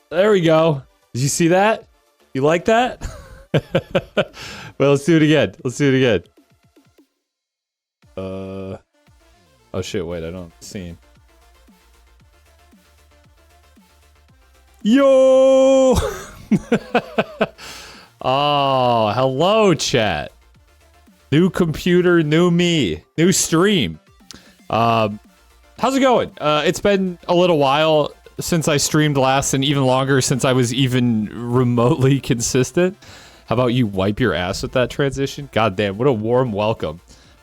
There we go. Did you see that? You like that? Well, let's do it again. Let's do it again. Oh shit, wait, I don't see. Yo! Oh, hello, chat. New computer, new me, new stream. How's it going? It's been a little while since I streamed last, and even longer since I was even remotely consistent. How about you wipe your ass with that transition? God damn, what a warm welcome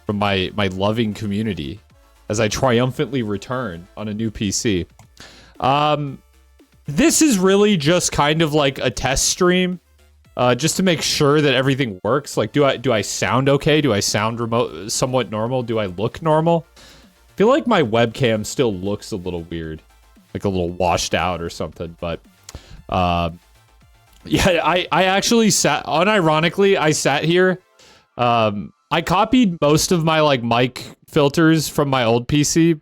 from my loving community as I triumphantly return on a new PC. This is really just kind of like a test stream, just to make sure that everything works. Like, do I sound okay? Do I sound somewhat normal? Do I look normal? I feel like my webcam still looks a little weird, like a little washed out or something. But yeah, I actually unironically, I sat here. I copied most of my like mic filters from my old PC,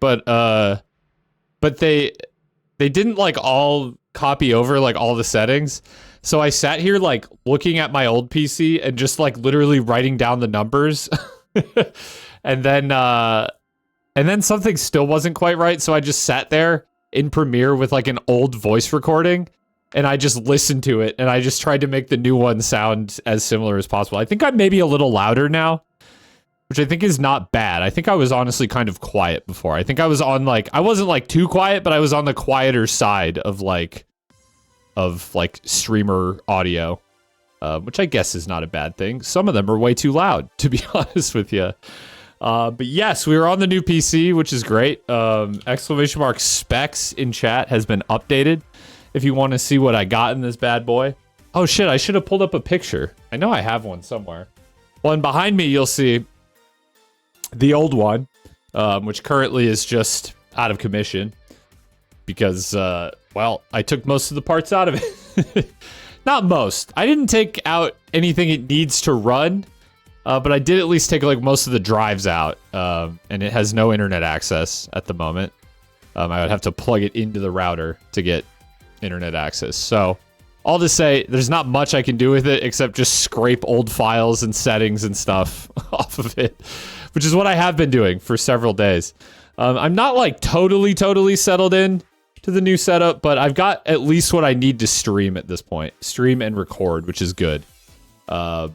but they didn't like all copy over like all the settings. So I sat here like looking at my old PC and just like literally writing down the numbers. and then something still wasn't quite right. So I just sat there in Premiere with like an old voice recording and I just listened to it and I just tried to make the new one sound as similar as possible. I think I'm maybe a little louder now, which I think is not bad. I think I was honestly kind of quiet before. I think I was on like, I wasn't like too quiet, but I was on the quieter side of like streamer audio, which I guess is not a bad thing. Some of them are way too loud, to be honest with you. But yes, we are on the new PC, which is great. Exclamation mark specs in chat has been updated. If you want to see what I got in this bad boy. Oh shit, I should have pulled up a picture. I know I have one somewhere. Well, and behind me, you'll see the old one, which currently is just out of commission because, well, I took most of the parts out of it. Not most. I didn't take out anything it needs to run, but I did at least take like most of the drives out, and it has no internet access at the moment. I would have to plug it into the router to get internet access. So all to say, there's not much I can do with it except just scrape old files and settings and stuff off of it, which is what I have been doing for several days. I'm not like totally settled in to the new setup, but I've got at least what I need to stream at this point. Stream and record, which is good. And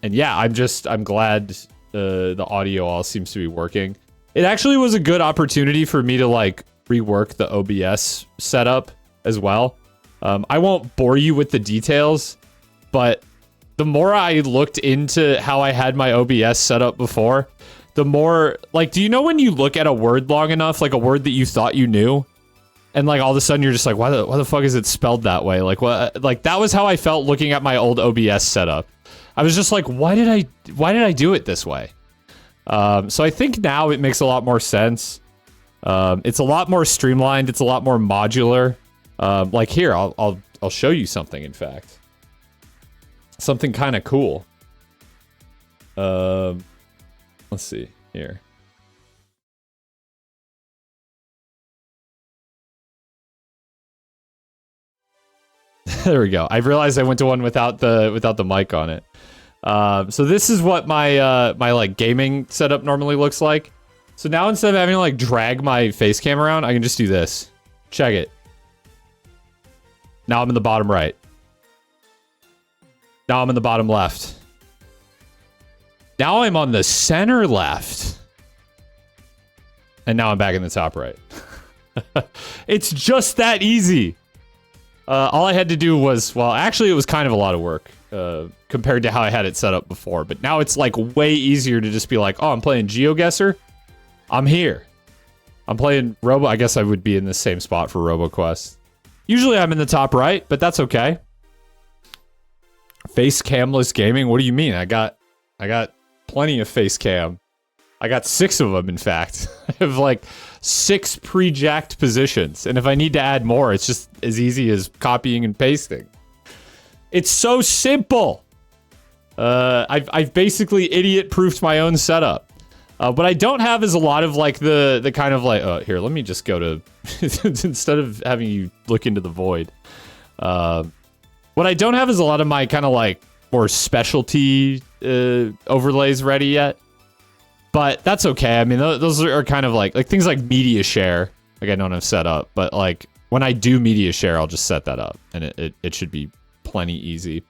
yeah, I'm glad the audio all seems to be working. It actually was a good opportunity for me to like rework the OBS setup as well. I won't bore you with the details, but the more I looked into how I had my OBS set up before, the more, like, do you know when you look at a word long enough, like a word that you thought you knew, and like all of a sudden you're just like, why the fuck is it spelled that way? Like, what? Like that was how I felt looking at my old OBS setup. I was just like, why did I do it this way? So I think now it makes a lot more sense. It's a lot more streamlined. It's a lot more modular. Like here, I'll show you something. In fact, something kind of cool. Let's see here. There we go. I realized I went to one without the mic on it. So this is what my my like gaming setup normally looks like. So now instead of having to like drag my face cam around, I can just do this. Check it. Now I'm in the bottom right. Now I'm in the bottom left. Now I'm on the center left. And now I'm back in the top right. It's just that easy. All I had to do was, well, actually it was kind of a lot of work compared to how I had it set up before. But now it's like way easier to just be like, oh, I'm playing Geoguessr. I'm here. I'm playing Robo. I guess I would be in the same spot for RoboQuest. Usually I'm in the top right, but that's okay. Face camless gaming? What do you mean? I got plenty of face cam. I got 6 of them, in fact. I have like 6 pre-jacked positions. And if I need to add more, it's just as easy as copying and pasting. It's so simple. I've basically idiot-proofed my own setup. What I don't have is a lot of like the kind of like, here, let me just go to, instead of having you look into the void, What I don't have is a lot of my kind of like more specialty overlays ready yet. But that's okay. I mean, those are kind of like things like media share. Like I don't have set up, but like when I do media share, I'll just set that up, and it should be plenty easy.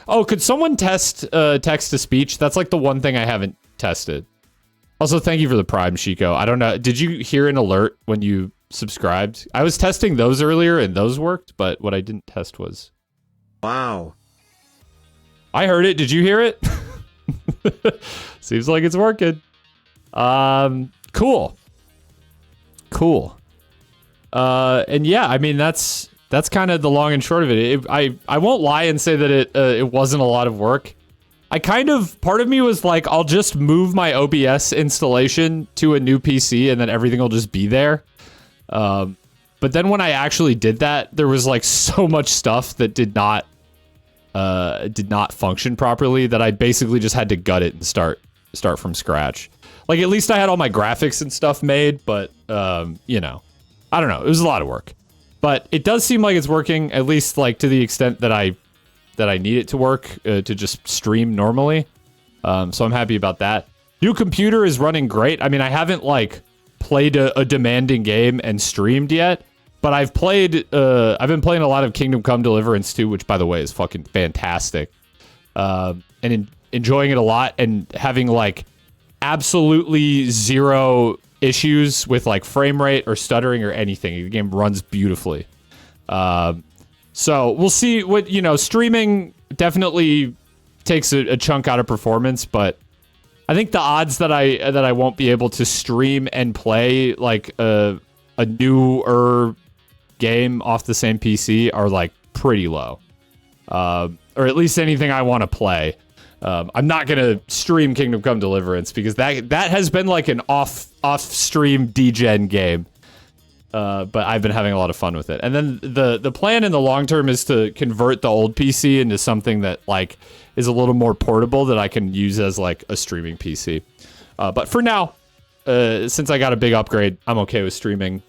Oh, could someone test text to speech? That's like the one thing I haven't tested. Also, thank you for the Prime, Chico. I don't know. Did you hear an alert when you subscribed? I was testing those earlier, and those worked, but what I didn't test was... Wow. I heard it. Did you hear it? Seems like it's working. Cool. And yeah, I mean, that's kind of the long and short of it. I won't lie and say that it wasn't a lot of work. Part of me was like, I'll just move my OBS installation to a new PC and then everything will just be there. But then when I actually did that, there was like so much stuff that did not function properly that I basically just had to gut it and start from scratch. Like, at least I had all my graphics and stuff made, but, you know, I don't know. It was a lot of work. But it does seem like it's working, at least, like, to the extent that I need it to work, to just stream normally. So I'm happy about that. New computer is running great. I mean, I haven't, like, played a demanding game and streamed yet, but I've been playing a lot of Kingdom Come Deliverance 2, which, by the way, is fucking fantastic. And enjoying it a lot and having, like, absolutely zero issues with like frame rate or stuttering or anything. The game runs beautifully. So we'll see what, you know, streaming definitely takes a chunk out of performance, but I think the odds that I won't be able to stream and play like a newer game off the same PC are like pretty low. Or at least anything I want to play. I'm not gonna stream Kingdom Come Deliverance because that has been like an off-stream degen game, but I've been having a lot of fun with it. And then the plan in the long term is to convert the old PC into something that like is a little more portable that I can use as like a streaming PC. But for now, since I got a big upgrade, I'm okay with streaming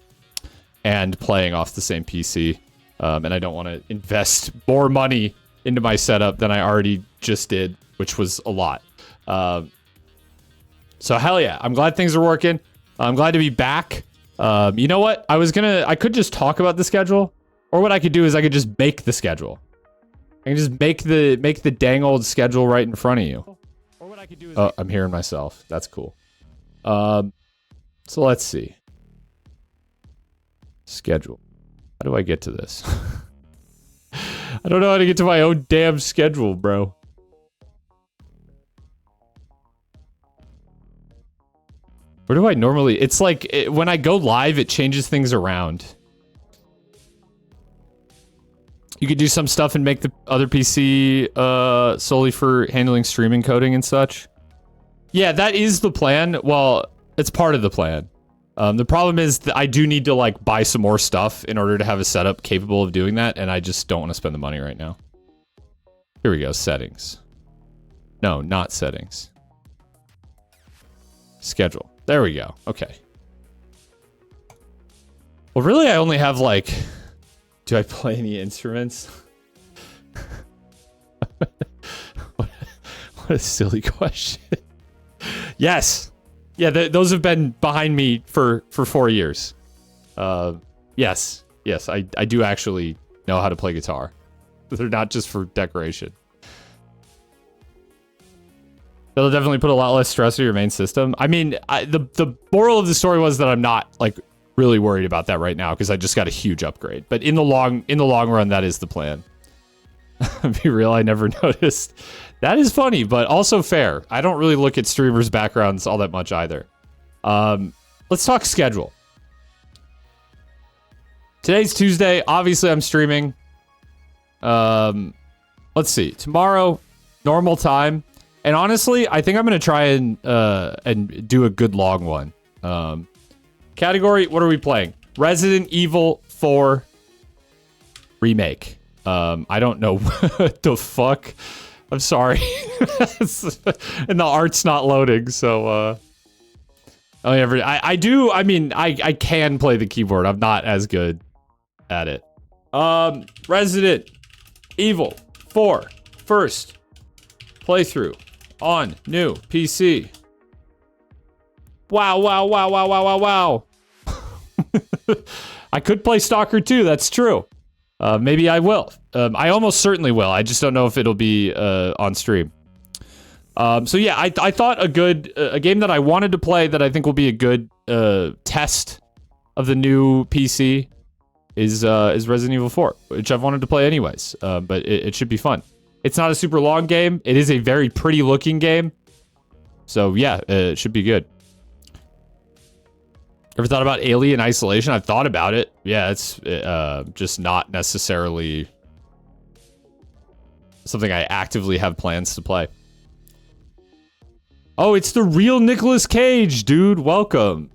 and playing off the same PC, and I don't want to invest more money into my setup than I already just did, which was a lot. So hell yeah, I'm glad things are working. I'm glad to be back. You know what? I could just talk about the schedule, or what I could do is I could just make the schedule. I can just make the dang old schedule right in front of you. Or what I could do is I'm hearing myself. That's cool. So let's see. Schedule. How do I get to this? I don't know how to get to my own damn schedule, bro. Where do I normally... It's like, when I go live, it changes things around. You could do some stuff and make the other PC solely for handling streaming coding and such. Yeah, that is the plan. Well, it's part of the plan. The problem is that I do need to like buy some more stuff in order to have a setup capable of doing that, and I just don't want to spend the money right now. Here we go, settings. No, not settings. Schedule. There we go. Okay. Well, really, I only have like... Do I play any instruments? What a silly question. Yes. Yeah, those have been behind me for 4 years. Yes, I do actually know how to play guitar. They're not just for decoration. They'll definitely put a lot less stress on your main system. I mean, the moral of the story was that I'm not like really worried about that right now because I just got a huge upgrade. But in the long run, that is the plan. Be real, I never noticed. That is funny, but also fair. I don't really look at streamers' backgrounds all that much either. Let's talk schedule. Today's Tuesday. Obviously, I'm streaming. Let's see. Tomorrow, normal time. And honestly, I think I'm going to try and do a good long one. Category, what are we playing? Resident Evil 4 Remake. I don't know what the fuck. I'm sorry. And the art's not loading, so I can play the keyboard. I'm not as good at it. Resident Evil 4 first playthrough on new PC. Wow, wow, wow, wow, wow, wow, wow. I could play Stalker 2, that's true. Maybe I will. I almost certainly will. I just don't know if it'll be on stream. So yeah, I thought a game that I wanted to play that I think will be a good test of the new PC is Resident Evil 4, which I've wanted to play anyways. But it should be fun. It's not a super long game. It is a very pretty looking game. So yeah, it should be good. Ever thought about Alien Isolation? I've thought about it. Yeah, it's just not necessarily something I actively have plans to play. Oh, it's the real Nicolas Cage, dude. Welcome.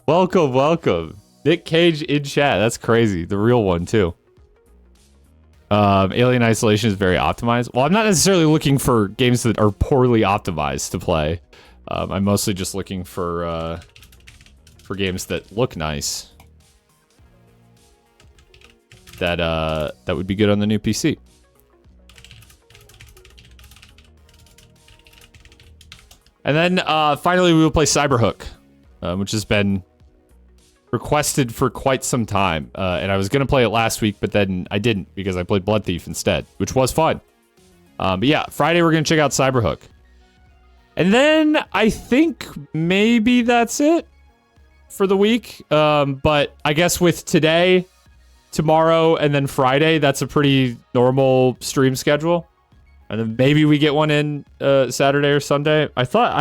Welcome, welcome. Nick Cage in chat. That's crazy. The real one, too. Alien Isolation is very optimized. Well, I'm not necessarily looking for games that are poorly optimized to play. I'm mostly just looking for games that look nice. That would be good on the new PC. And then finally we will play Cyberhook, which has been requested for quite some time. And I was gonna play it last week, but then I didn't because I played Blood Thief instead, which was fun. But yeah, Friday we're gonna check out Cyberhook. And then I think maybe that's it for the week. But I guess with today, tomorrow, and then Friday, that's a pretty normal stream schedule. And then maybe we get one in Saturday or Sunday. I thought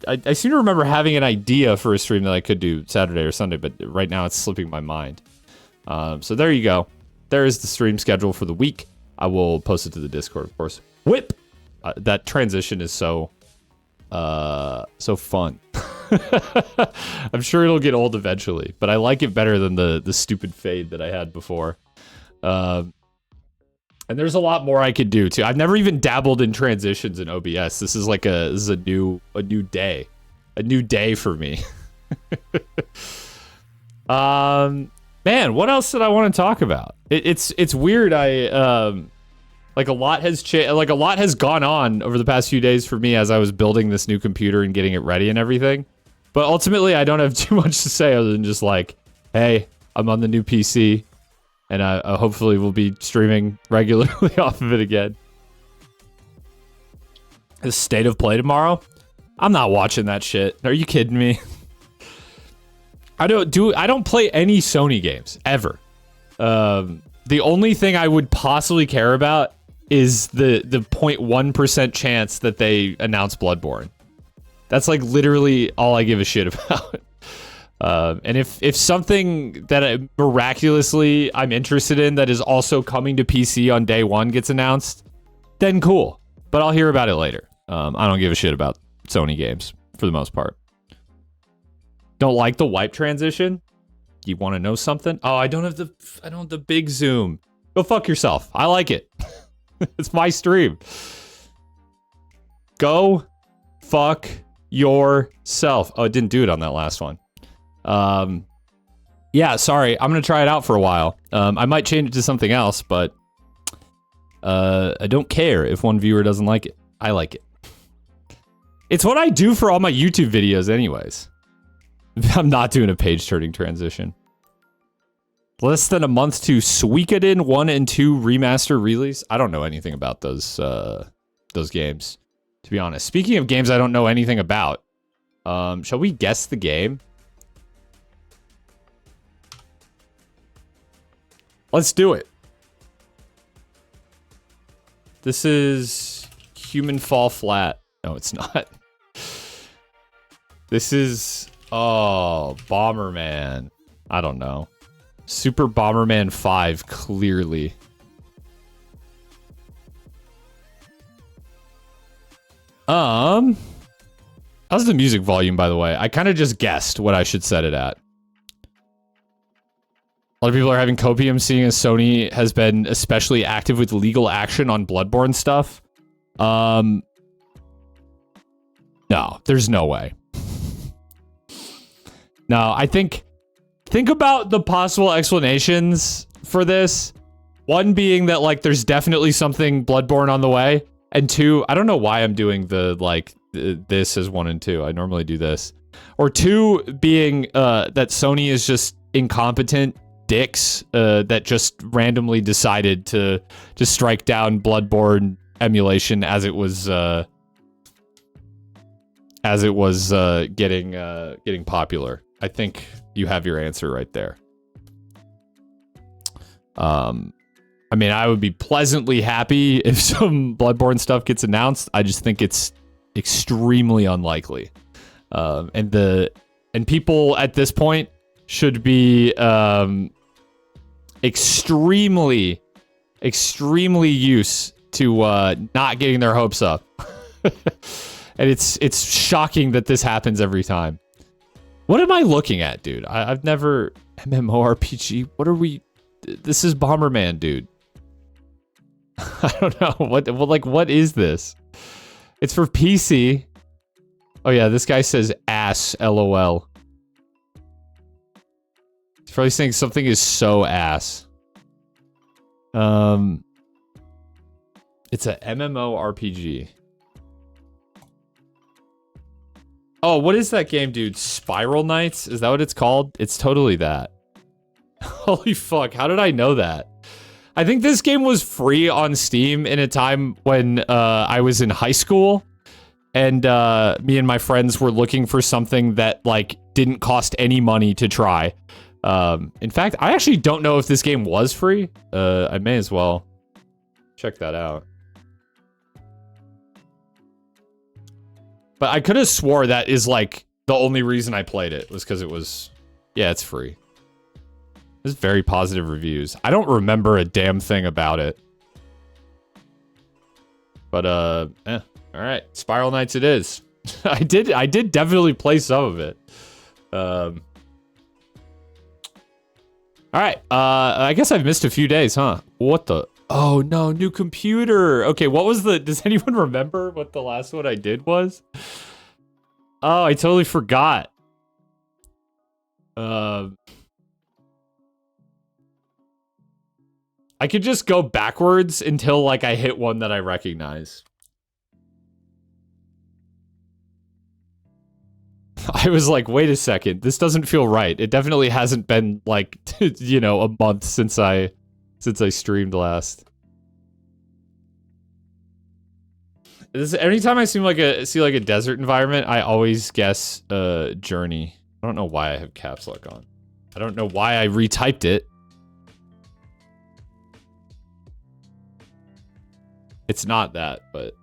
I seem to remember having an idea for a stream that I could do Saturday or Sunday, but right now it's slipping my mind. So there you go. There is the stream schedule for the week. I will post it to the Discord, of course. Whip! That transition is so fun. I'm sure it'll get old eventually, but I like it better than the stupid fade that I had before. And there's a lot more I could do too. I've never even dabbled in transitions in OBS. This is like a new day for me. Man, what else did I want to talk about? It's weird. Like a lot has changed. Like a lot has gone on over the past few days for me as I was building this new computer and getting it ready and everything. But ultimately, I don't have too much to say other than just like, hey, I'm on the new PC, and I hopefully will be streaming regularly off of it again. The State of Play tomorrow? I'm not watching that shit. Are you kidding me? I don't play any Sony games ever. The only thing I would possibly care about is the 0.1% chance that they announce Bloodborne. That's like literally all I give a shit about. And if something that miraculously I'm interested in that is also coming to PC on day one gets announced, then cool. But I'll hear about it later. I don't give a shit about Sony games for the most part. Don't like the wipe transition? You want to know something? Oh, I don't have the big zoom. Go fuck yourself. I like it. It's my stream. Go fuck yourself. Oh, it didn't do it on that last one. Yeah, sorry. I'm gonna try it out for a while. I might change it to something else, but I don't care if one viewer doesn't like it. I like it. It's what I do for all my YouTube videos anyways. I'm not doing a page-turning transition. Less than a month to Suikoden 1 and 2 remaster release. I don't know anything about those games, to be honest. Speaking of games I don't know anything about, shall we guess the game? Let's do it. This is Human Fall Flat. No, it's not. This is... Oh, Bomberman. I don't know. Super Bomberman 5, clearly. How's the music volume, by the way? I kind of just guessed what I should set it at. A lot of people are having copium, seeing as Sony has been especially active with legal action on Bloodborne stuff. No, there's no way. No, I think think about the possible explanations for this. One being that, like, there's definitely something Bloodborne on the way. And two, I don't know why I'm doing the, like, this as 1 and 2. I normally do this. Or two being that Sony is just incompetent dicks that just randomly decided to just strike down Bloodborne emulation as it was getting popular. I think you have your answer right there. I mean, I would be pleasantly happy if some Bloodborne stuff gets announced. I just think it's extremely unlikely. And people at this point should be extremely used to not getting their hopes up. And it's shocking that this happens every time. What am I looking at, dude? I've never MMORPG. What are we? This is Bomberman, dude. I don't know what is this? It's for PC. Oh yeah, this guy says ass, LOL. He's probably saying something is so ass. It's a MMORPG. Oh, what is that game, dude? Spiral Knights? Is that what it's called? It's totally that. Holy fuck, how did I know that? I think this game was free on Steam in a time when I was in high school. And me and my friends were looking for something that, like, didn't cost any money to try. In fact, I actually don't know if this game was free. I may as well check that out. But I could have swore that is, like, the only reason I played it was because it was... Yeah, it's free. There's very positive reviews. I don't remember a damn thing about it. But, alright. Spiral Knights it is. I did definitely play some of it. Alright, I guess I've missed a few days, huh? What the... Oh, no, new computer! Okay, what was the... Does anyone remember what the last one I did was? Oh, I totally forgot. I could just go backwards until, like, I hit one that I recognize. I was like, wait a second, this doesn't feel right. It definitely hasn't been, like, you know, a month since I streamed last. Anytime I see like a desert environment, I always guess Journey. I don't know why I have caps lock on. I don't know why I retyped it. It's not that, but...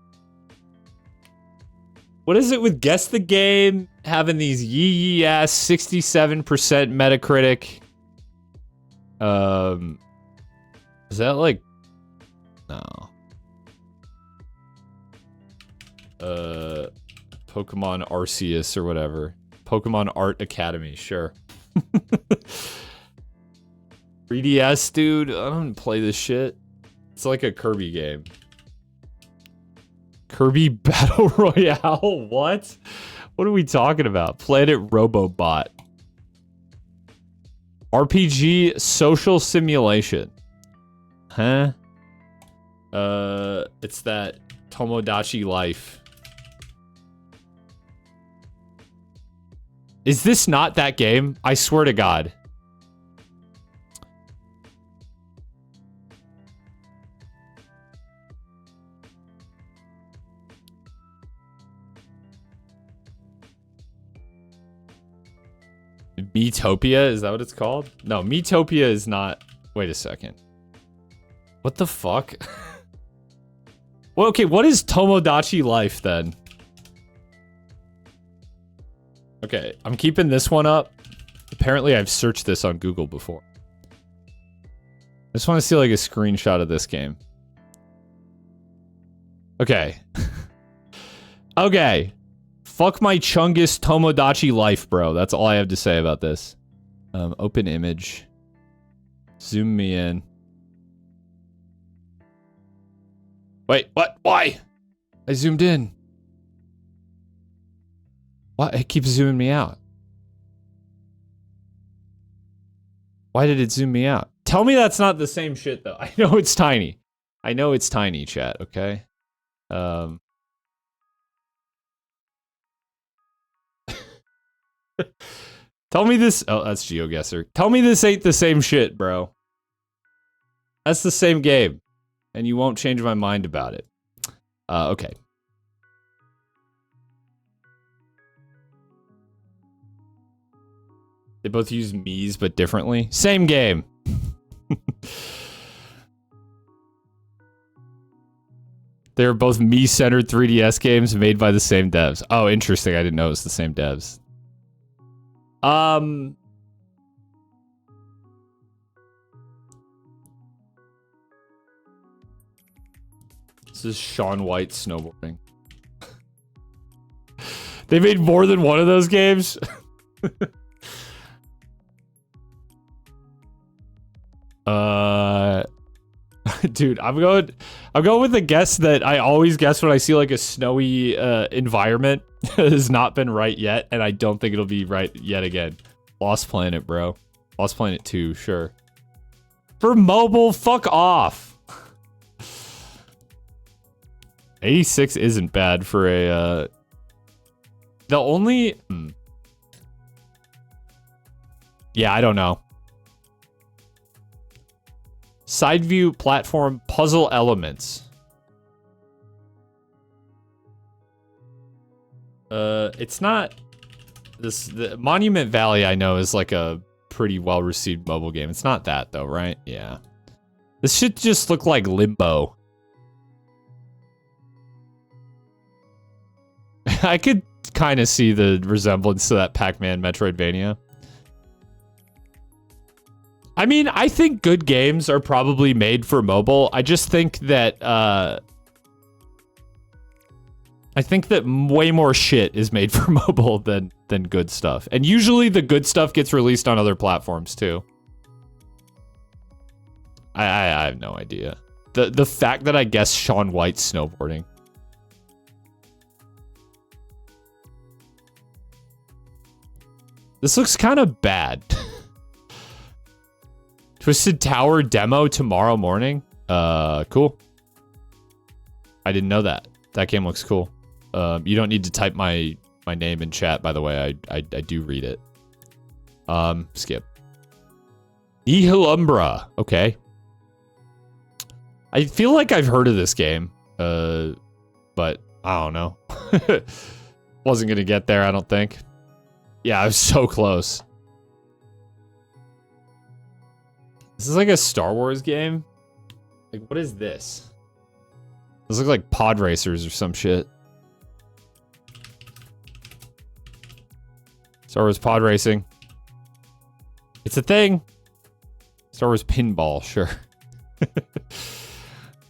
What is it with Guess the Game having these yee-ass 67% Metacritic? Is that like... No. Pokemon Arceus or whatever. Pokemon Art Academy, sure. 3DS, dude. I don't play this shit. It's like a Kirby game. Kirby Battle Royale? What? What are we talking about? Planet Robobot. RPG social simulation. Huh? It's that Tomodachi Life. Is this not that game? I swear to God. Miitopia? Is that what it's called? No, Miitopia is not... Wait a second. What the fuck? Well, okay, what is Tomodachi Life, then? Okay, I'm keeping this one up. Apparently, I've searched this on Google before. I just want to see, like, a screenshot of this game. Okay. Okay. Fuck my Chungus Tomodachi Life, bro. That's all I have to say about this. Open image. Zoom me in. Wait, what? Why? I zoomed in. What? It keeps zooming me out. Why did it zoom me out? Tell me that's not the same shit, though. I know it's tiny. I know it's tiny, chat, okay? Tell me this... Oh, that's Geoguessr. Tell me this ain't the same shit, bro. That's the same game. And you won't change my mind about it. Okay. They both use Mii's, but differently. Same game. They're both Mii-centered 3DS games made by the same devs. Oh, interesting. I didn't know it was the same devs. This is Shaun White snowboarding. They made more than one of those games? Dude, I'm going with the guess that I always guess when I see like a snowy environment. Has not been right yet, and I don't think it'll be right yet again. Lost Planet, bro. Lost Planet 2, sure. For mobile, fuck off. 86 isn't bad for a the only yeah, I don't know. Side view platform puzzle elements. It's not this. The Monument Valley, I know, is like a pretty well received mobile game. It's not that though, right? Yeah. This should just look like Limbo. I could kind of see the resemblance to that Pac-Man Metroidvania. I mean, I think good games are probably made for mobile. I just think that, way more shit is made for mobile than good stuff. And usually the good stuff gets released on other platforms too. I have no idea. The fact that I guessed Shaun White snowboarding. This looks kind of bad. Twisted Tower demo tomorrow morning. Cool. I didn't know that. That game looks cool. You don't need to type my name in chat, by the way. I do read it. Skip. Nihilumbra. Okay. I feel like I've heard of this game. But I don't know. Wasn't gonna get there, I don't think. Yeah, I was so close. This is like a Star Wars game? Like, what is this? Those look like pod racers or some shit. Star Wars pod racing. It's a thing. Star Wars pinball, sure.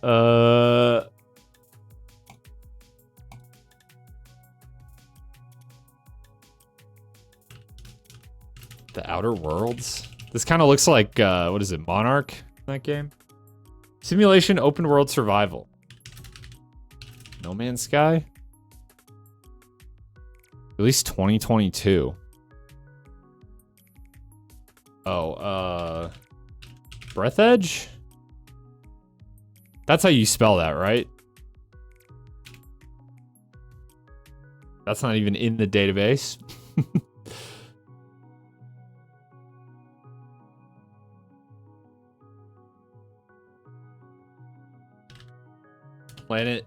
The Outer Worlds? This kind of looks like, what is it, Monarch? That game? Simulation open world survival. No Man's Sky? Released 2022. Oh, Breath Edge? That's how you spell that, right? That's not even in the database. Planet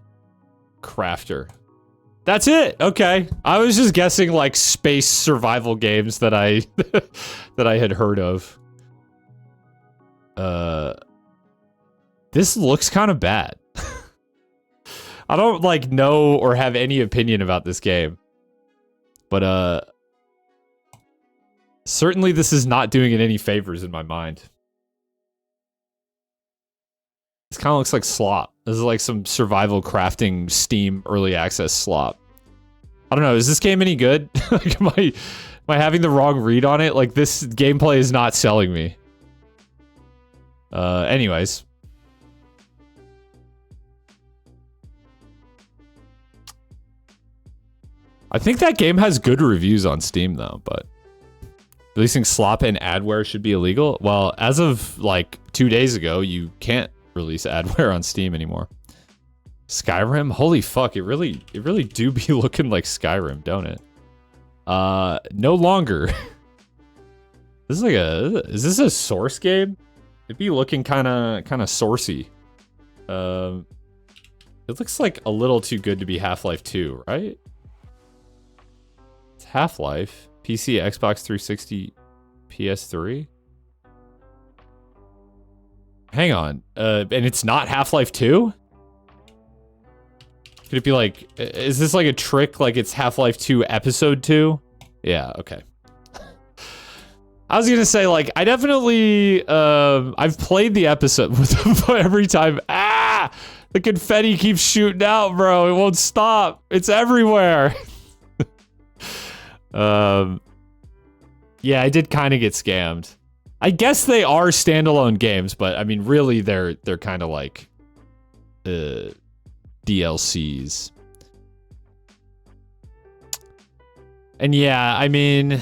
Crafter. That's it. Okay. I was just guessing like space survival games that I that I had heard of. This looks kind of bad. I don't like know or have any opinion about this game. But certainly this is not doing it any favors in my mind. This kind of looks like slop. This is like some survival crafting Steam early access slop. I don't know. Is this game any good? Like, am I having the wrong read on it? Like, this gameplay is not selling me. Anyways. I think that game has good reviews on Steam, though, but Releasing slop and adware should be illegal. Well, as of like 2 days ago, you can't release adware on Steam anymore. Skyrim? Holy fuck, it really do be looking like Skyrim, don't it? No longer. This is like is this a source game? It'd be looking kinda sourcey. It looks like a little too good to be Half-Life 2, right? It's Half-Life. PC, Xbox 360, PS3. Hang on. And it's not Half-Life 2? Could it be like, is this like a trick? Like it's Half-Life 2 Episode 2? Yeah, okay. I was gonna say, like, I definitely, I've played the episode with every time. Ah! The confetti keeps shooting out, bro. It won't stop. It's everywhere. Yeah, I did kind of get scammed. I guess they are standalone games, but I mean, really, they're kind of like DLCs. And yeah, I mean,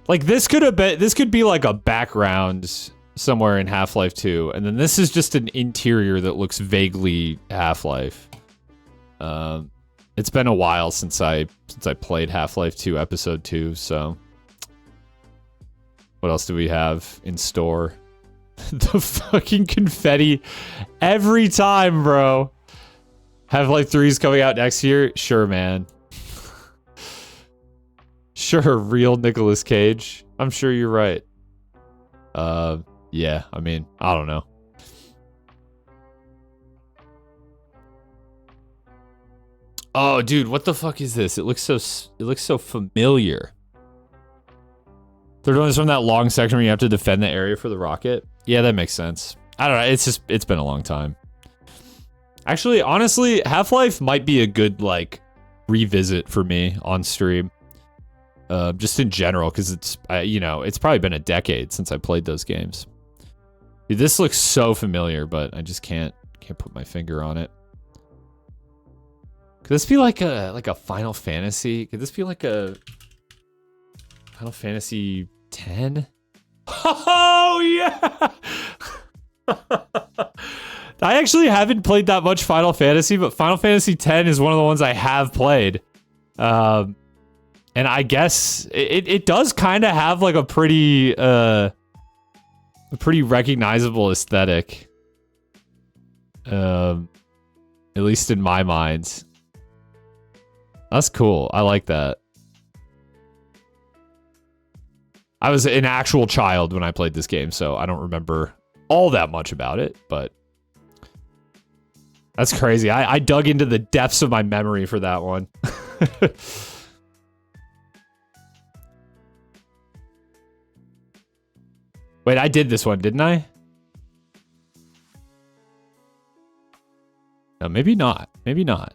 like this could be like a background somewhere in Half-Life 2, and then this is just an interior that looks vaguely Half-Life. It's been a while since I played Half-Life 2 Episode 2, so what else do we have in store? The fucking confetti every time, bro. Half-Life 3 is coming out next year? Sure, man. Sure, real Nicolas Cage. I'm sure you're right. Yeah, I mean, I don't know. Oh, dude, what the fuck is this? It looks so familiar. They're doing this from that long section where you have to defend the area for the rocket. Yeah, that makes sense. I don't know. It's been a long time. Actually, honestly, Half-Life might be a good like revisit for me on stream. Just in general, because it's you know, it's probably been a decade since I played those games. Dude, this looks so familiar, but I just can't put my finger on it. Could this be like a Final Fantasy? Could this be like a Final Fantasy 10? Oh yeah! I actually haven't played that much Final Fantasy, but Final Fantasy 10 is one of the ones I have played. And I guess it does kind of have like a pretty recognizable aesthetic. At least in my mind. That's cool. I like that. I was an actual child when I played this game, so I don't remember all that much about it, but that's crazy. I dug into the depths of my memory for that one. Wait, I did this one, didn't I? No, maybe not. Maybe not.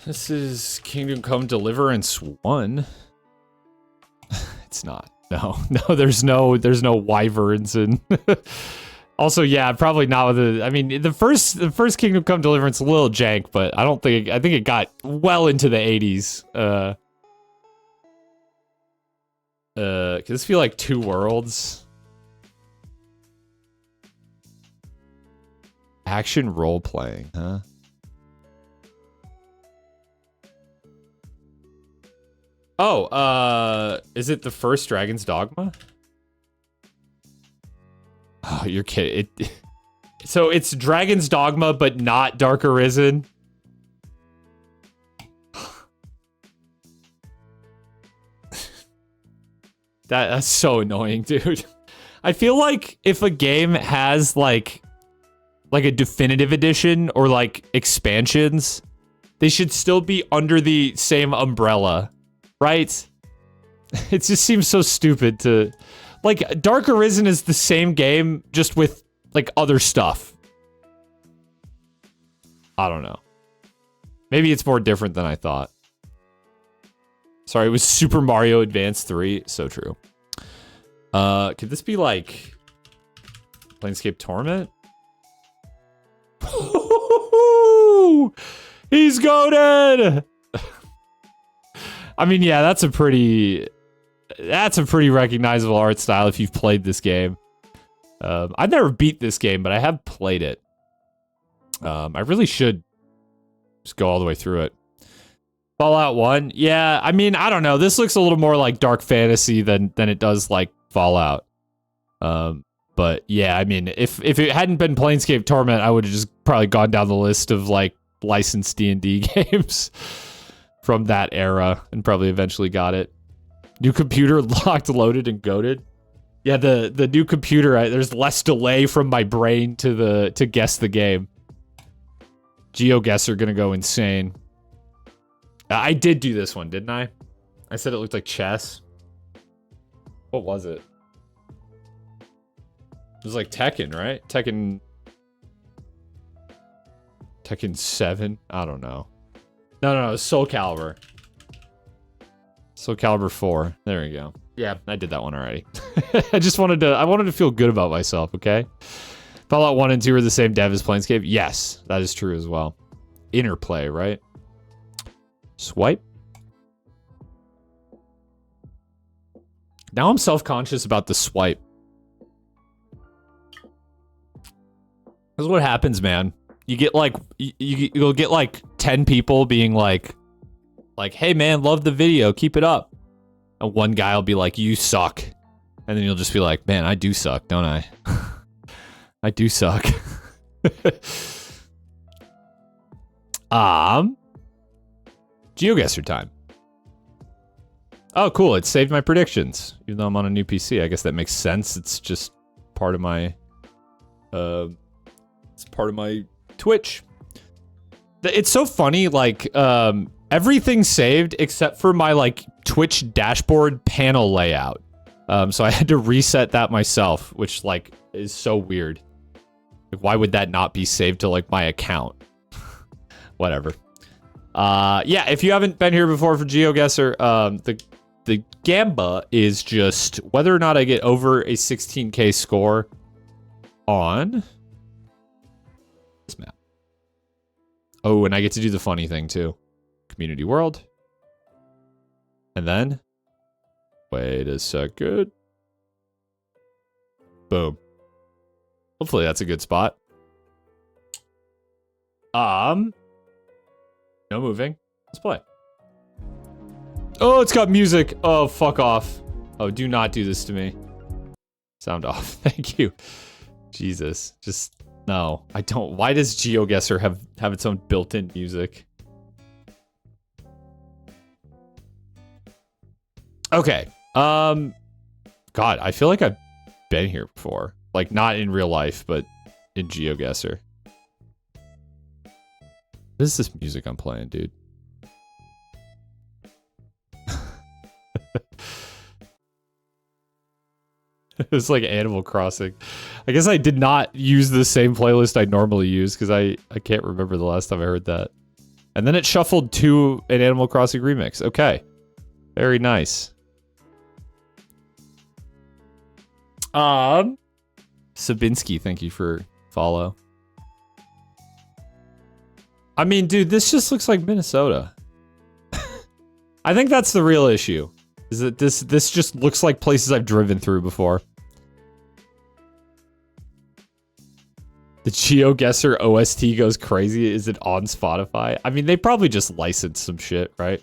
This is Kingdom Come Deliverance 1. It's not. No, there's no wyverns and also, yeah, probably not with the I mean, the first Kingdom Come Deliverance a little jank, but I think it got well into the 80s. Could this feel like Two Worlds? Action role playing, huh? Oh, is it the first Dragon's Dogma? Oh, you're kidding. So it's Dragon's Dogma, but not Dark Arisen? That's so annoying, dude. I feel like if a game has like a definitive edition or like expansions, they should still be under the same umbrella, right? It just seems so stupid to like Dark Arisen is the same game just with like other stuff. I don't know. Maybe it's more different than I thought. Sorry, it was Super Mario Advance 3. So true. Could this be like Planescape Torment? He's goated! I mean, yeah, that's a pretty recognizable art style if you've played this game. I've never beat this game, but I have played it. I really should just go all the way through it. Fallout 1, yeah, I mean, I don't know. This looks a little more like dark fantasy than it does like Fallout. But yeah, I mean, if it hadn't been Planescape Torment, I would have just probably gone down the list of like licensed D&D games from that era and probably eventually got it. New computer locked, loaded, and goated. Yeah, the new computer, there's less delay from my brain to guess the game. Geoguessr gonna go insane. I did do this one, didn't I? I said it looked like chess. What was it? It was like Tekken, right? Tekken 7? I don't know. No, it's Soul Calibur. Soul Calibur 4. There we go. Yeah, I did that one already. I wanted to feel good about myself, okay? Fallout 1 and 2 are the same dev as Planescape? Yes, that is true as well. Interplay, right? Swipe. Now I'm self-conscious about the swipe. That's what happens, man. You get like, you'll get like 10 people being like, hey man, love the video, keep it up. And one guy will be like, you suck. And then you'll just be like, man, I do suck, don't I? I do suck. Geoguessr time. Oh, cool. It saved my predictions. Even though I'm on a new PC, I guess that makes sense. It's just part of my Twitch. It's so funny, like, everything's saved except for my, like, Twitch dashboard panel layout. So I had to reset that myself, which, like, is so weird. Like, why would that not be saved to, like, my account? Whatever. Yeah, if you haven't been here before for Geoguessr, the gamba is just whether or not I get over a 16k score on this map. Oh, and I get to do the funny thing too. Community world. And then, wait a second. Boom. Hopefully that's a good spot. No moving. Let's play. Oh, it's got music. Oh, fuck off. Oh, do not do this to me. Sound off. Thank you. Jesus. Just, no. I don't. Why does Geoguessr have its own built-in music? Okay. God, I feel like I've been here before. Like, not in real life, but in Geoguessr. What is this music I'm playing, dude? It's like Animal Crossing. I guess I did not use the same playlist I normally use because I can't remember the last time I heard that. And then it shuffled to an Animal Crossing remix. Okay. Very nice. Sabinski, thank you for follow. I mean, dude, this just looks like Minnesota. I think that's the real issue. Is that this just looks like places I've driven through before. The Geoguessr OST goes crazy. Is it on Spotify? I mean, they probably just licensed some shit, right?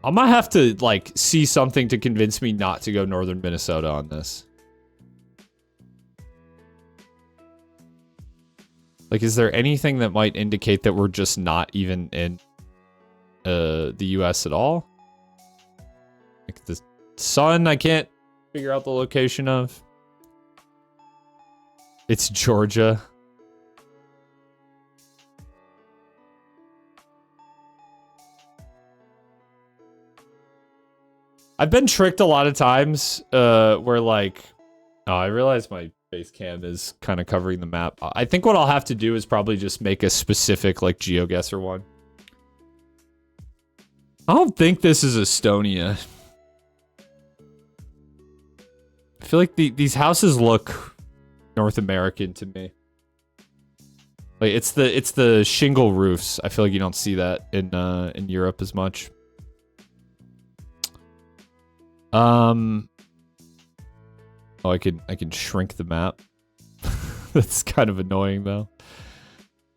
I might have to, like, see something to convince me not to go northern Minnesota on this. Like, is there anything that might indicate that we're just not even in the US at all? Like the sun, I can't figure out the location of. It's Georgia. I've been tricked a lot of times where, like, oh, I realize my base cam is kind of covering the map. I think what I'll have to do is probably just make a specific, like, Geoguessr one. I don't think this is Estonia. I feel like these houses look North American to me. Like it's the shingle roofs. I feel like you don't see that in Europe as much. Oh, I can shrink the map. That's kind of annoying though.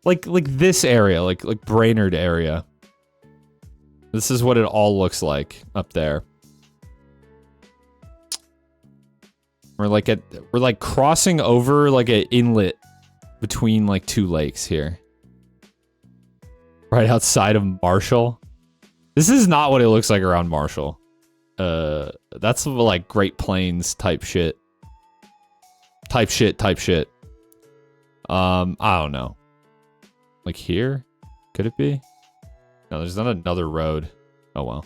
Like this area, like Brainerd area. This is what it all looks like up there. We're like crossing over like an inlet between like two lakes here. Right outside of Marshall. This is not what it looks like around Marshall. That's like Great Plains type shit. Type shit. I don't know. Like here? Could it be? No, there's not another road. Oh well.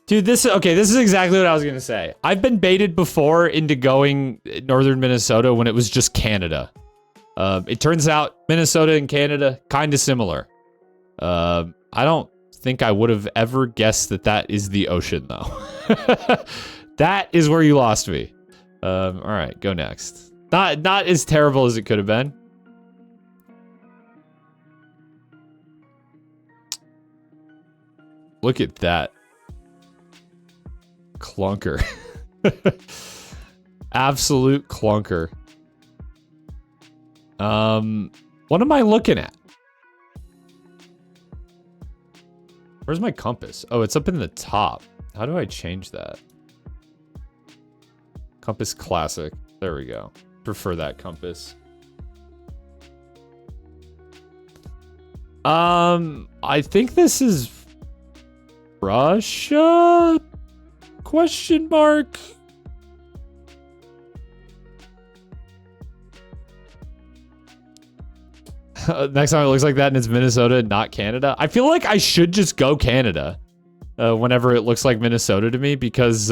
Dude, this is exactly what I was gonna say. I've been baited before into going northern Minnesota when it was just Canada. It turns out Minnesota and Canada kind of similar. I don't think I would have ever guessed that is the ocean though. That is where you lost me. All right, go next. Not as terrible as it could have been. Look at that. Clunker. Absolute clunker. What am I looking at? Where's my compass? Oh, it's up in the top. How do I change that? Compass classic. There we go. Prefer that compass. I think this is Russia? Question mark? Next time it looks like that and it's Minnesota, not Canada. I feel like I should just go Canada whenever it looks like Minnesota to me because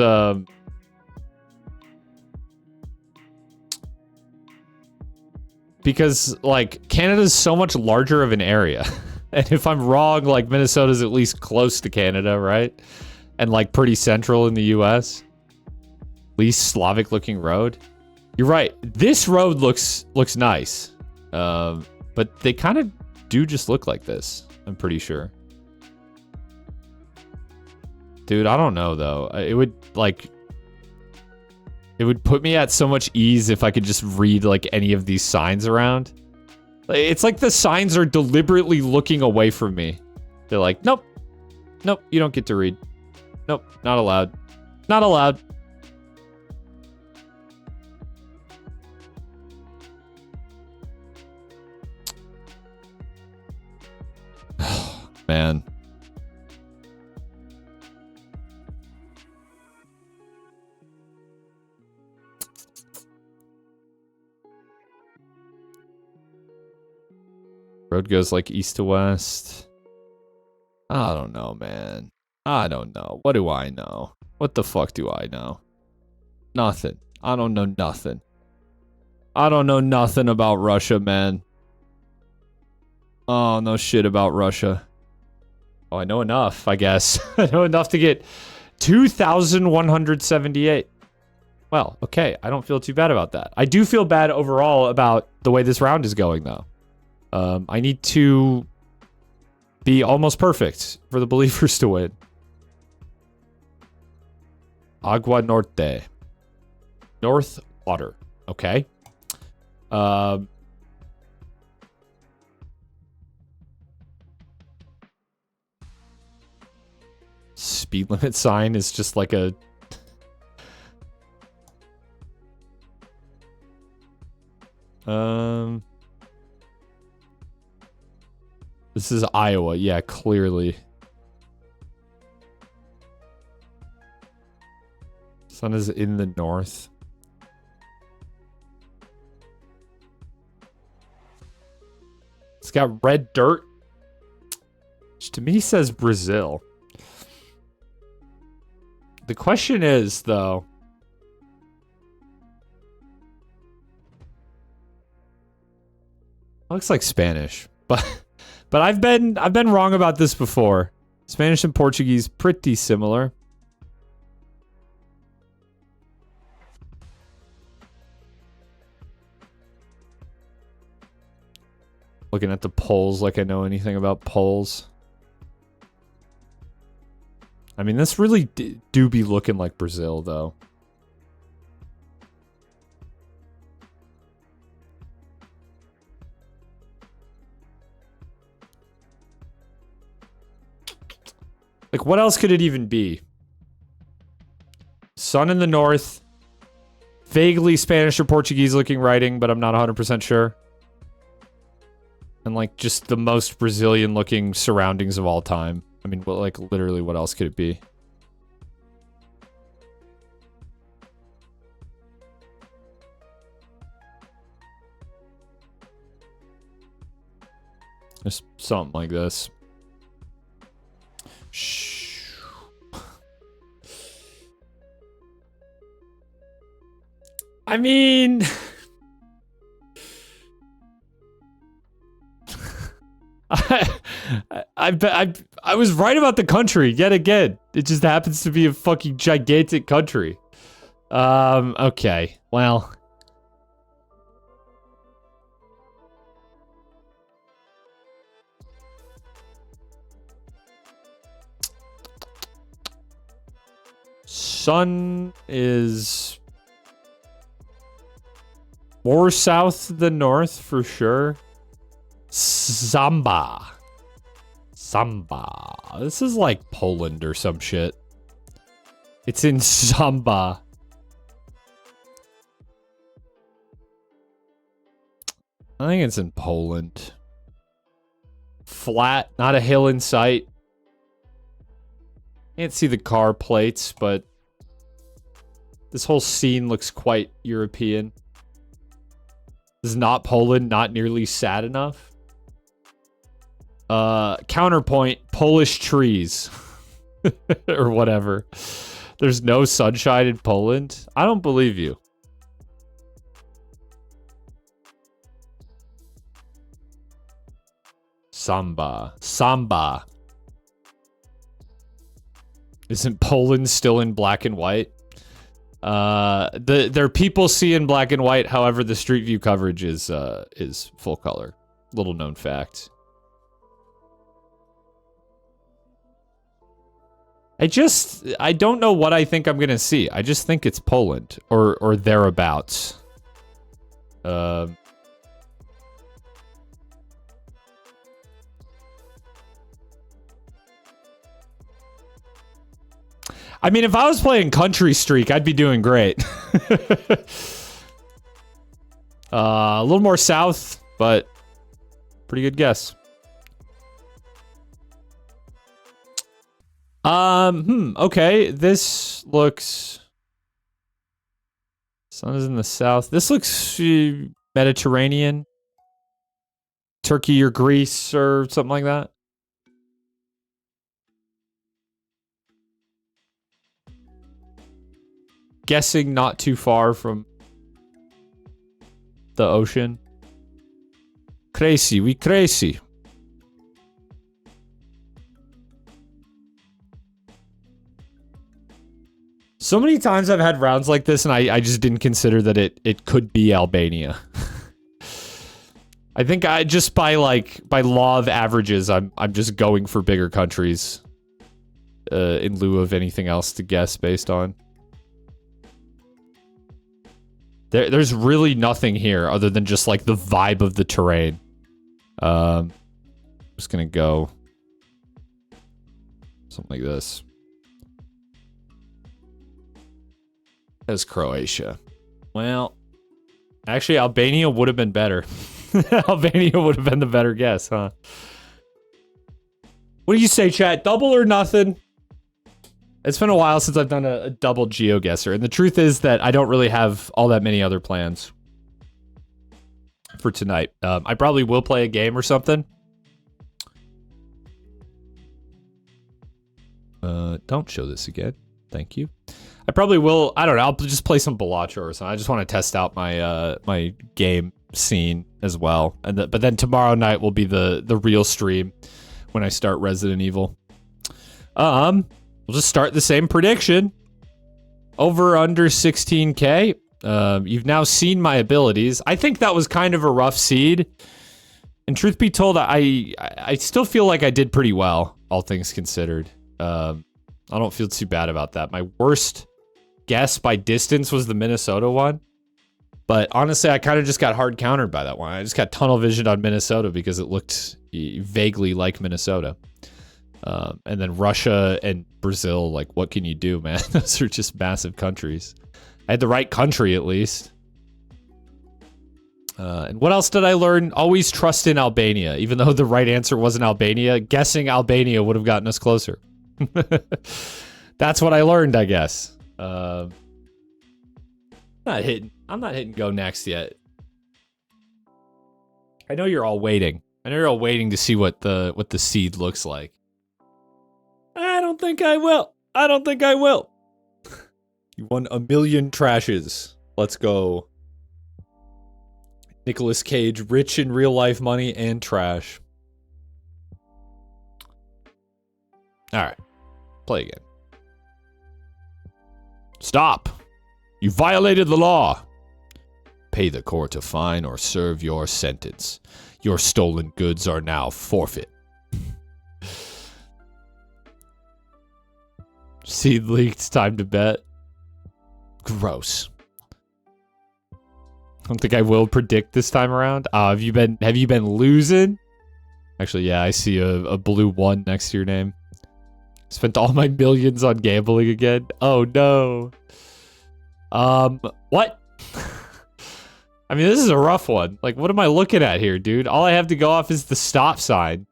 like Canada's so much larger of an area. And if I'm wrong, like Minnesota's at least close to Canada, right? And like pretty central in the US. Least Slavic looking road. You're right. This road looks nice. But they kind of do just look like this. I'm pretty sure. Dude, I don't know though. It would put me at so much ease if I could just read like any of these signs around. It's like the signs are deliberately looking away from me. They're like, nope, you don't get to read. Nope, not allowed. Not allowed. Man. Road goes like east to west. I don't know, man. I don't know. What do I know? What the fuck do I know? Nothing. I don't know nothing. I don't know nothing about Russia, man. Oh, no shit about Russia. Oh, I know enough, I guess. I know enough to get 2,178. Well, okay. I don't feel too bad about that. I do feel bad overall about the way this round is going, though. I need to be almost perfect for the believers to win. Agua Norte. North water. Okay. Speed limit sign is just like a... This is Iowa. Yeah, clearly. Sun is in the north. It's got red dirt, which to me says Brazil. The question is, though, looks like Spanish, but I've been wrong about this before. Spanish and Portuguese pretty similar. Looking at the polls like I know anything about polls. I mean, this really do be looking like Brazil, though. Like, what else could it even be? Sun in the north. Vaguely Spanish or Portuguese looking writing, but I'm not 100% sure. And, like, just the most Brazilian looking surroundings of all time. I mean, well, like, literally, what else could it be? Just something like this. Shh. I mean... I was right about the country yet again. It just happens to be a fucking gigantic country. Okay. Well... Sun is more south than north for sure. Samba. This is like Poland or some shit. It's in Samba. I think it's in Poland. Flat, not a hill in sight. Can't see the car plates, but this whole scene looks quite European. This is not Poland, not nearly sad enough. Counterpoint, Polish trees. Or whatever. There's no sunshine in Poland? I don't believe you. Samba. Isn't Poland still in black and white? Their people see in black and white, however, the Street View coverage is full color. Little known fact. I don't know what I think I'm gonna see. I just think it's Poland or thereabouts. I mean, if I was playing Country Streak, I'd be doing great. A little more south, but pretty good guess. Okay, this looks... Sun is in the south. This looks Mediterranean. Turkey or Greece or something like that. Guessing not too far from the ocean. Crazy, we crazy. So many times I've had rounds like this and I just didn't consider that it could be Albania. I think I just by law of averages, I'm just going for bigger countries in lieu of anything else to guess based on. There's really nothing here other than just like the vibe of the terrain. I'm just gonna go something like this. As Croatia. Well, actually, Albania would have been better. Albania would have been the better guess, huh? What do you say, chat? Double or nothing? It's been a while since I've done a double Geoguessr, and the truth is that I don't really have all that many other plans for tonight. I probably will play a game or something. Don't show this again. Thank you. I probably will. I don't know. I'll just play some Balatro or something. I just want to test out my my game scene as well. And but then tomorrow night will be the real stream when I start Resident Evil. We'll just start the same prediction. Over under 16K. You've now seen my abilities. I think that was kind of a rough seed. And truth be told, I still feel like I did pretty well, all things considered. I don't feel too bad about that. My worst guess by distance was the Minnesota one. But honestly, I kind of just got hard countered by that one. I just got tunnel visioned on Minnesota because it looked vaguely like Minnesota. And then Russia and Brazil, like, what can you do, man? Those are just massive countries. I had the right country, at least. And what else did I learn? Always trust in Albania. Even though the right answer wasn't Albania, guessing Albania would have gotten us closer. That's what I learned, I guess. I'm not hitting go next yet. I know you're all waiting. I know you're all waiting to see what the seed looks like. I don't think I will. I don't think I will. You won 1 million trashes. Let's go. Nicolas Cage, rich in real life money and trash. Alright. Play again. Stop! You violated the law! Pay the court a fine or serve your sentence. Your stolen goods are now forfeit. Seed leaked, time to bet. Gross. I don't think I will predict this time around. Have you been losing? Actually, yeah, I see a blue 1 next to your name. Spent all my millions on gambling again. Oh no. What? I mean, this is a rough one. Like, what am I looking at here, dude? All I have to go off is the stop sign.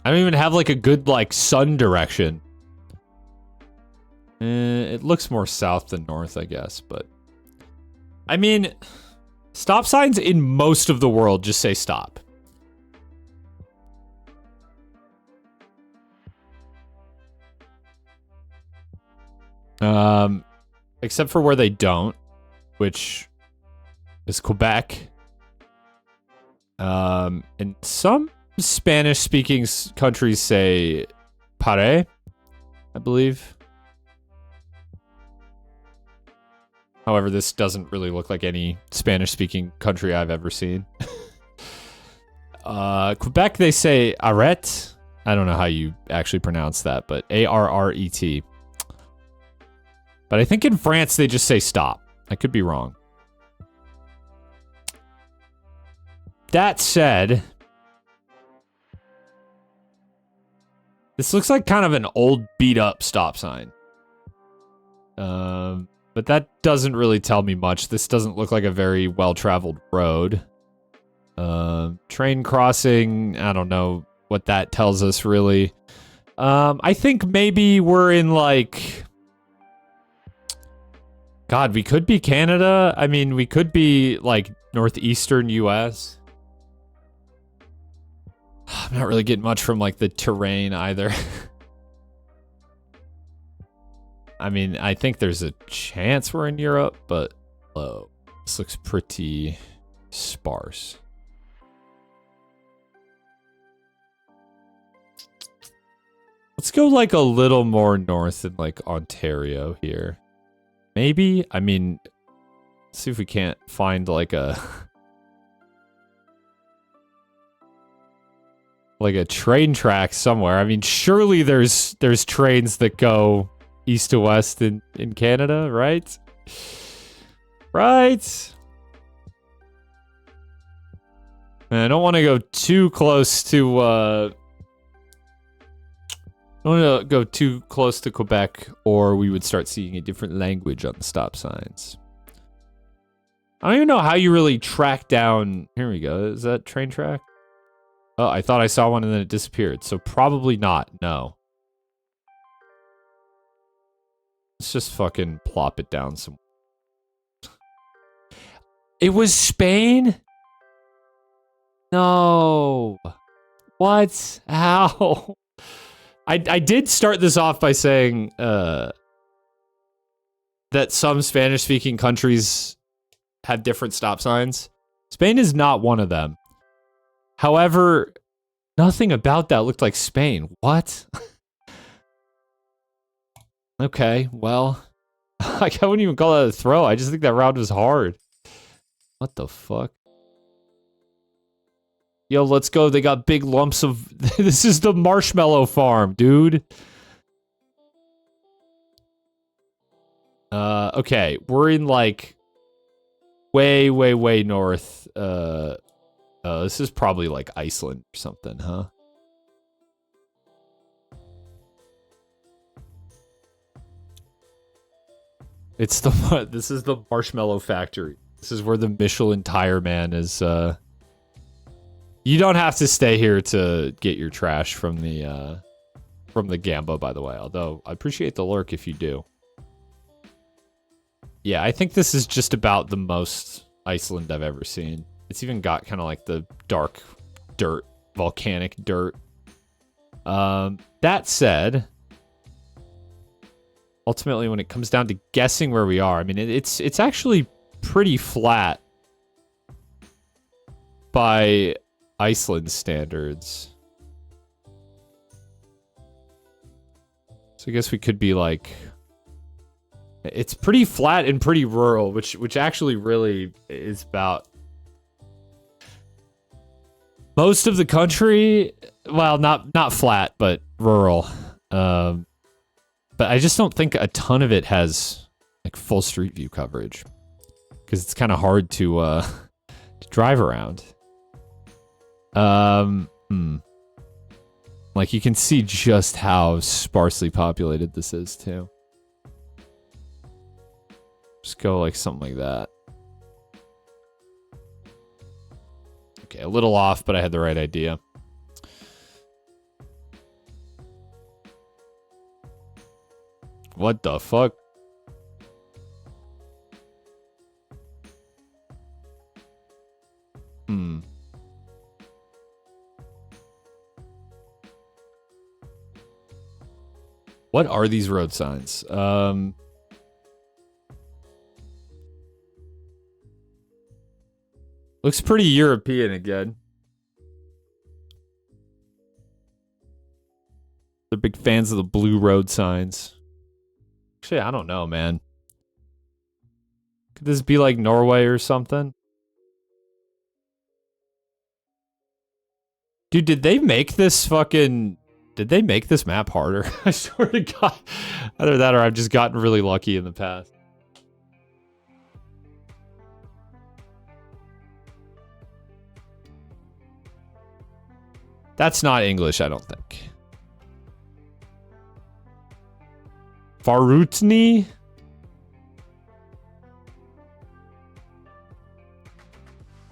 I don't even have like a good like sun direction. It looks more south than north, I guess, but I mean, stop signs in most of the world just say stop. Except for where they don't, which is Quebec. And some Spanish-speaking countries say pare, I believe. However, this doesn't really look like any Spanish-speaking country I've ever seen. Quebec, they say arrête. I don't know how you actually pronounce that, but A-R-R-E-T. But I think in France, they just say stop. I could be wrong. That said, this looks like kind of an old beat-up stop sign. But that doesn't really tell me much. This doesn't look like a very well-traveled road. Train crossing, I don't know what that tells us, really. I think maybe we're in, like... God, we could be Canada. I mean, we could be, like, northeastern U.S. I'm not really getting much from, like, the terrain either. I mean, I think there's a chance we're in Europe, but this looks pretty sparse. Let's go, like, a little more north in, like, Ontario here. Maybe? I mean, let's see if we can't find, like, a... like a train track somewhere. I mean, surely there's trains that go east to west in Canada, right? Right? And I don't want to go too close to, I don't want to go too close to Quebec, or we would start seeing a different language on the stop signs. I don't even know how you really track down... Here we go. Is that train track? Oh, I thought I saw one and then it disappeared. So probably not. No. Let's just fucking plop it down some. It was Spain? No. What? How? I did start this off by saying that some Spanish-speaking countries have different stop signs. Spain is not one of them. However, nothing about that looked like Spain. What? Okay, well, Like, I wouldn't even call that a throw. I just think that round was hard. What the fuck? Yo, let's go. They got big lumps of... This is the marshmallow farm, dude. Okay. We're in, like... Way, way, way north. This is probably, like, Iceland or something, huh? It's the... This is the marshmallow factory. This is where the Michelin tire man is, You don't have to stay here to get your trash from the Gamba, by the way. Although, I appreciate the lurk if you do. Yeah, I think this is just about the most Iceland I've ever seen. It's even got kind of like the dark dirt, volcanic dirt. That said, ultimately, when it comes down to guessing where we are, I mean, it's actually pretty flat by Iceland standards. So I guess we could be like... It's pretty flat and pretty rural, which actually really is about... Most of the country, well, not flat, but rural. But I just don't think a ton of it has like full street view coverage. Because it's kind of hard to drive around. Like, you can see just how sparsely populated this is, too. Just go, like, something like that. Okay, a little off, but I had the right idea. What the fuck? What are these road signs? Looks pretty European again. They're big fans of the blue road signs. Actually, I don't know, man. Could this be like Norway or something? Dude, did they make this fucking... Did they make this map harder? I swear to God. Either that or I've just gotten really lucky in the past. That's not English, I don't think. Farutni?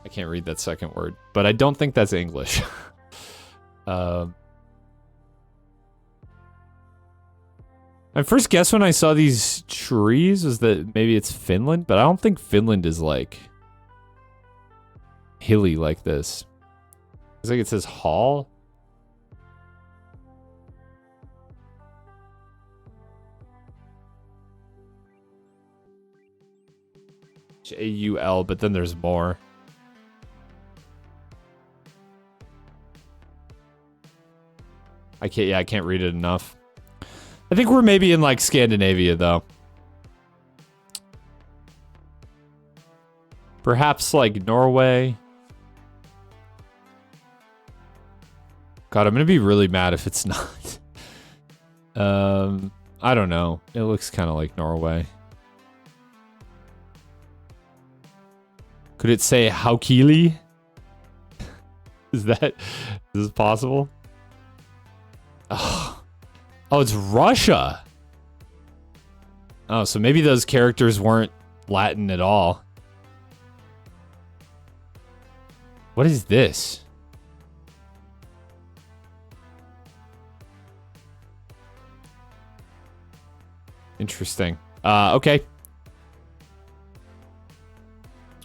I can't read that second word, but I don't think that's English. My first guess when I saw these trees was that maybe it's Finland, but I don't think Finland is like hilly like this. It's like it says Hall. J-U-L, but then there's more. I can't read it enough. I think we're maybe in like Scandinavia though. Perhaps like Norway. God, I'm gonna be really mad if it's not. I don't know. It looks kind of like Norway. Could it say Haukili? Is this possible? Oh, it's Russia. Oh, so maybe those characters weren't Latin at all. What is this? Interesting. Okay.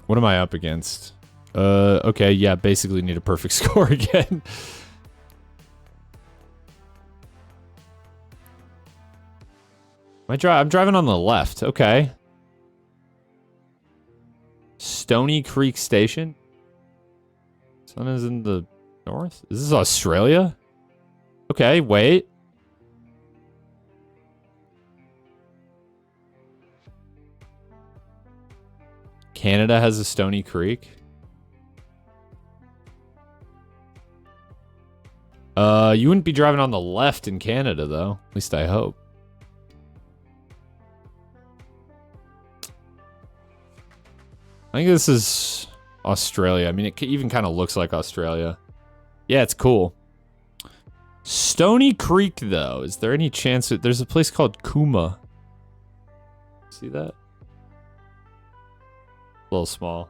What am I up against? Okay, yeah, basically need a perfect score again. I'm driving on the left. Okay. Stony Creek Station. Sun is in the north. Is this Australia? Okay, wait. Canada has a Stony Creek. You wouldn't be driving on the left in Canada, though. At least I hope. I think this is Australia. I mean, it even kind of looks like Australia. Yeah, it's cool. Stony Creek, though. Is there any chance that there's a place called Kuma? See that? A little small.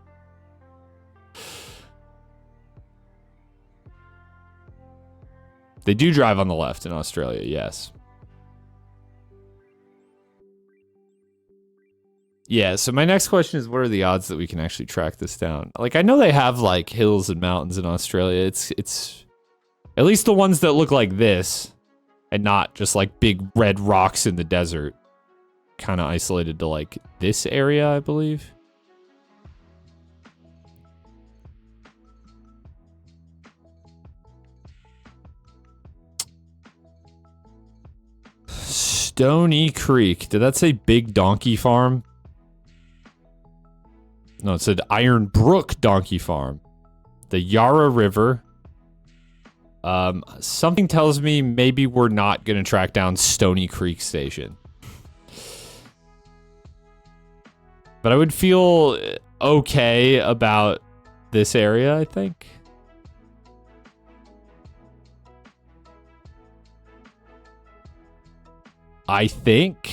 They do drive on the left in Australia, yes. Yeah, so my next question is, what are the odds that we can actually track this down? Like, I know they have, like, hills and mountains in Australia. It's at least the ones that look like this, and not just, like, big red rocks in the desert. Kind of isolated to, like, this area, I believe. Stony Creek. Did that say Big Donkey Farm? No, it said Iron Brook Donkey Farm. The Yarra River. Something tells me maybe we're not going to track down Stony Creek Station. But I would feel okay about this area, I think. I think.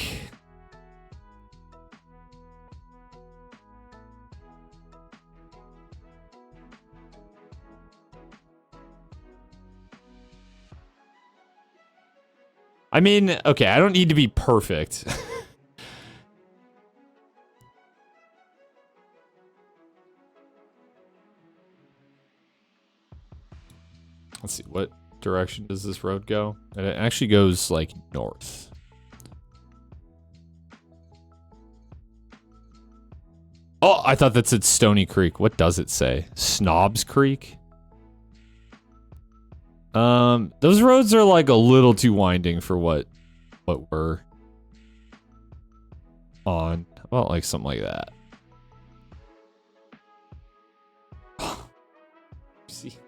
I mean, okay, I don't need to be perfect. Let's see, what direction does this road go? And it actually goes, like, north. Oh, I thought that said Stony Creek. What does it say? Snobs Creek? Those roads are, like, a little too winding for what we're on. Well, like, something like that. See?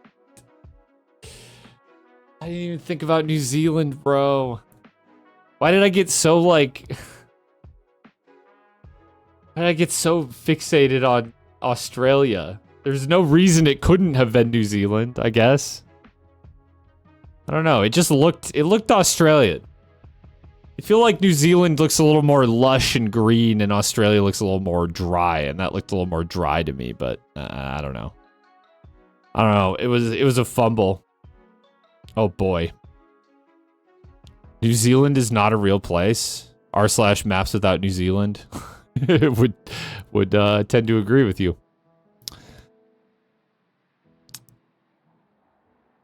I didn't even think about New Zealand, bro. Why did I get so, like... Why did I get so fixated on Australia? There's no reason it couldn't have been New Zealand, I guess. I don't know. It just looked Australian. I feel like New Zealand looks a little more lush and green, and Australia looks a little more dry, and that looked a little more dry to me, but I don't know. I don't know. It was a fumble. Oh boy. New Zealand is not a real place. r/maps without New Zealand. would tend to agree with you.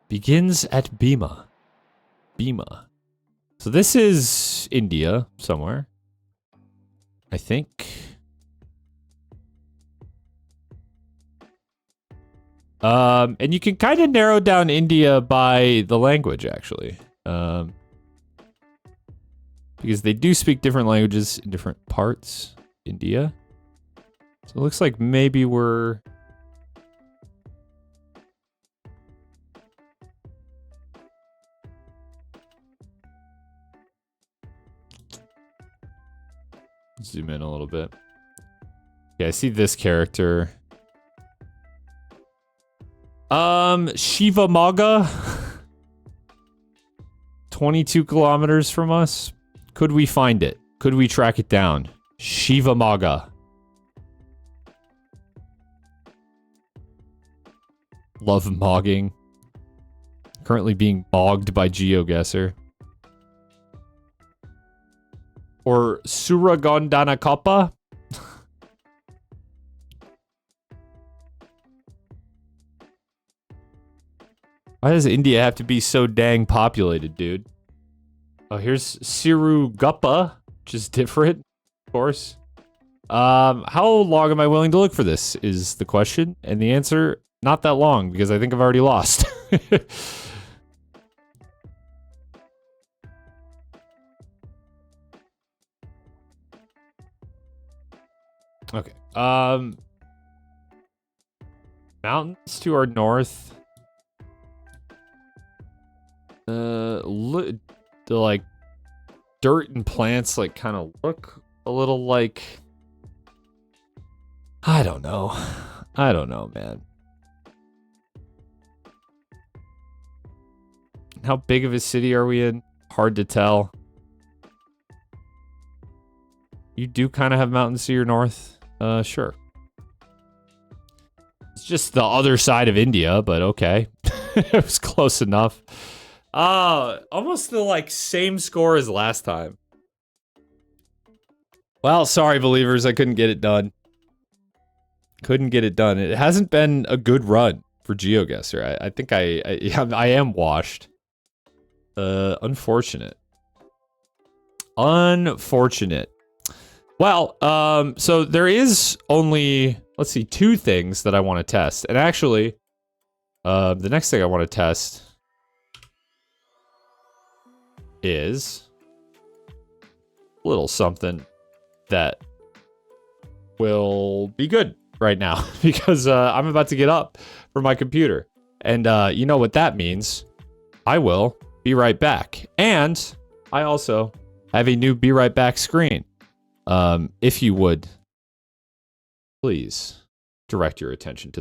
Begins at Bhima. Bhima. So this is India somewhere. I think. And you can kind of narrow down India by the language, actually. Because they do speak different languages in different parts. India. So it looks like maybe we're... Zoom in a little bit. Yeah, I see this character. Shivamogga. 22 kilometers from us. Could we find it? Could we track it down? Shivamogga. Love mogging. Currently being bogged by Geoguessr. Or Suragondanakapa. Why does India have to be so dang populated, dude? Oh, here's Sirugappa, which is different, of course. How long am I willing to look for this is the question. And the answer, not that long, because I think I've already lost. Okay. Mountains to our north. Look, the like dirt and plants like kind of look a little like, I don't know. I don't know, man. How big of a city are we in? Hard to tell. You do kind of have mountains to your north? Sure. It's just the other side of India, but okay. It was close enough. Almost the like same score as last time. Well, sorry, believers, I couldn't get it done. Couldn't get it done. It hasn't been a good run for Geoguessr. I think I am washed. Unfortunate. Unfortunate. Well, so there is only, let's see, 2 things that I want to test. And actually, the next thing I want to test is a little something that will be good right now because I'm about to get up from my computer. And you know what that means. I will be right back. And I also have a new Be Right Back screen. If you would, please direct your attention to